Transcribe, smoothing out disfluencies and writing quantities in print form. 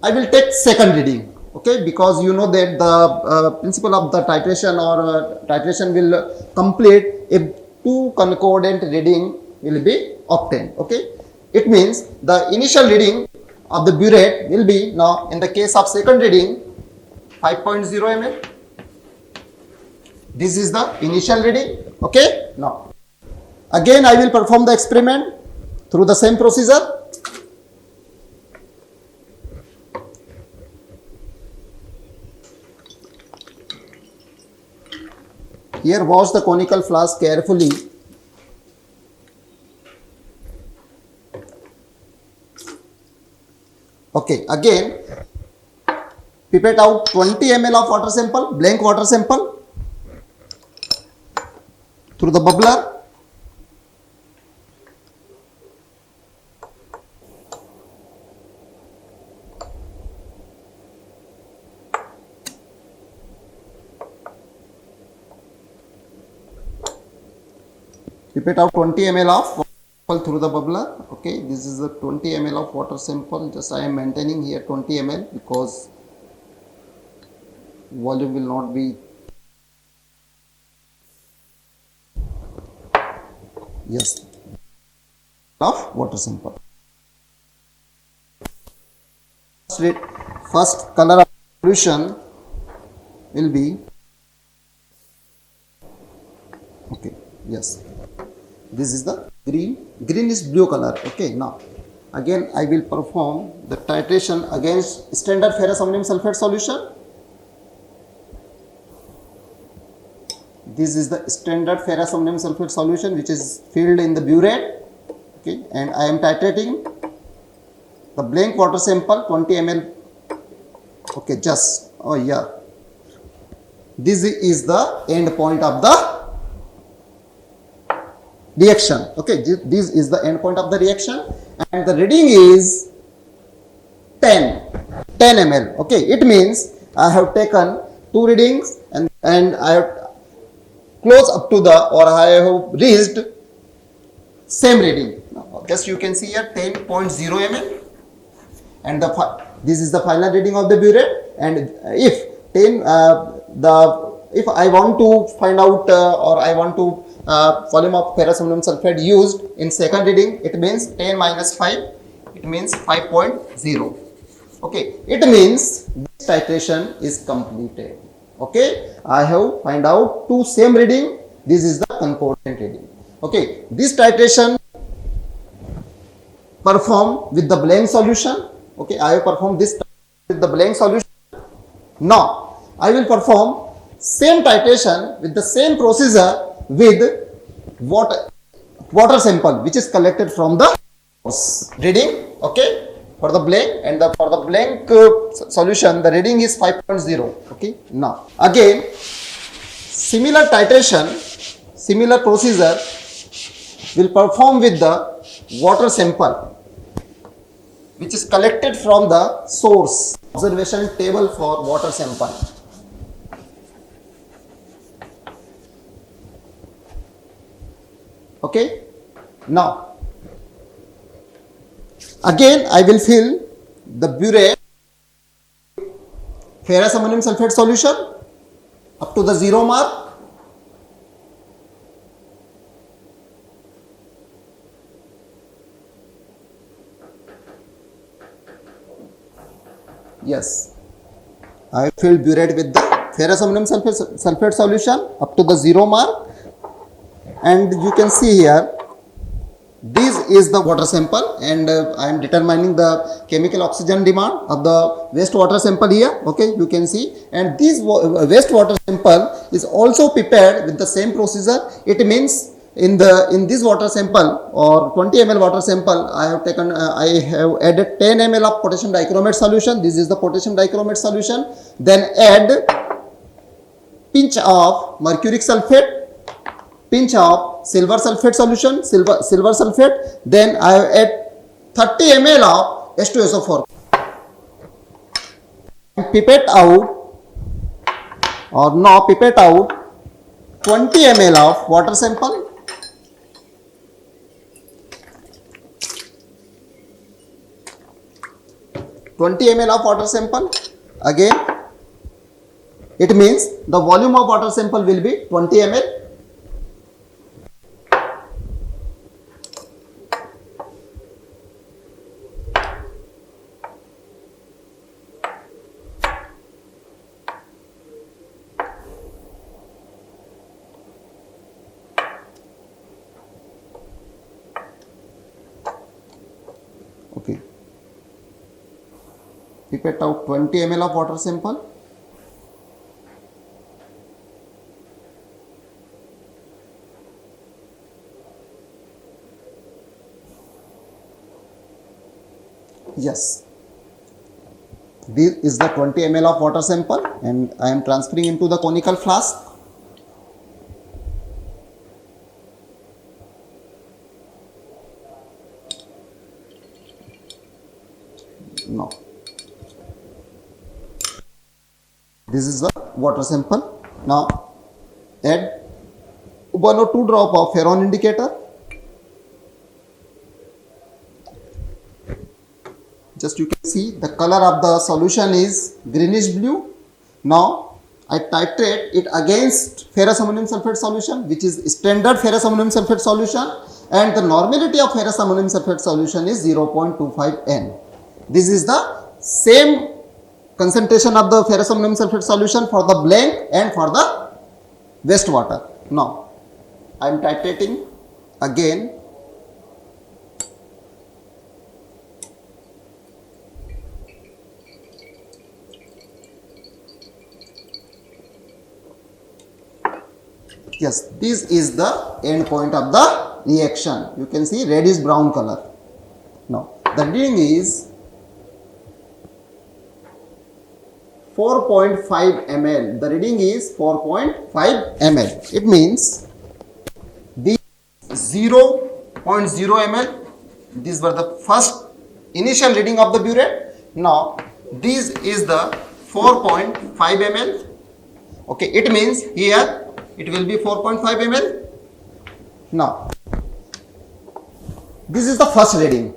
I will take second reading, okay, because you know that the principle of the titration or titration will complete if two concordant reading will be obtained, okay. It means the initial reading of the burette will be, now in the case of second reading, 5.0 ml. This is the initial reading, okay. Now again I will perform the experiment through the same procedure. Here wash the conical flask carefully. Okay, again pipette out 20 ml of water sample, blank water sample, through the bubbler. Pipette out 20 ml of water through the bubbler. Okay, this is the 20 ml of water sample. Just I am maintaining here 20 ml because volume will not be. Yes, of water sample. First color of solution will be, okay, yes, this is the green is blue color, okay. Now again I will perform the titration against standard ferrous ammonium sulfate solution. This is the standard ferrous ammonium sulfate solution which is filled in the burette, okay, and I am titrating the blank water sample 20 ml, okay, just, oh yeah, this is the end point of the reaction, okay, this is the end point of the reaction, and the reading is 10 ml, okay. It means I have taken two readings and I have close up to the, or I have reached same reading. Now, just you can see here 10.0 ml, and this is the final reading of the burette. And if if I want to find out or I want to volume of ferrous ammonium sulfate used in second reading, it means 10 minus 5, it means 5.0, okay. It means this titration is completed, okay. I have find out two same reading, this is the concordant reading, okay. This titration perform with the blank solution, okay. I have performed this with the blank solution. Now I will perform same titration with the same procedure with water sample which is collected from the reading, okay, for the blank, and for the blank solution the reading is 5.0, okay. Now again similar titration, similar procedure will perform with the water sample which is collected from the source. Observation table for water sample. Okay. Now again I will fill the burette ferrous ammonium sulfate solution up to the 0 mark. Yes, I fill burette with the ferrous ammonium sulfate solution up to the 0 mark, and you can see here this is the water sample, and I am determining the chemical oxygen demand of the wastewater sample here, okay, you can see, and this wastewater sample is also prepared with the same procedure. It means in this water sample or 20 ml water sample I have taken I have added 10 ml of potassium dichromate solution. This is the potassium dichromate solution. Then add pinch of mercuric sulfate, pinch of silver sulfate solution, silver sulfate. Then I have add 30 ml of H2SO4. Pipette out, or now pipette out 20 ml of water sample. 20 ml of water sample. Again, it means the volume of water sample will be 20 ml. Okay. Pipette out 20 ml of water sample. Yes, this is the 20 ml of water sample and I am transferring into the conical flask. Now, this is the water sample. Now, add 1 or 2 drop of Ferron indicator. Just you can see the color of the solution is greenish blue. Now, I titrate it against ferrous ammonium sulfate solution, which is standard ferrous ammonium sulfate solution, and the normality of ferrous ammonium sulfate solution is 0.25 N. This is the same concentration of the ferrous ammonium sulfate solution for the blank and for the wastewater. Now, I am titrating again. Yes, this is the end point of the reaction. You can see reddish brown color. Now, the reading is 4.5 ml. The reading is 4.5 ml. It means the 0.0 ml. These were the first initial reading of the burette. Now, this is the 4.5 ml. Okay, it means here it will be 4.5 ml. Now, this is the first reading.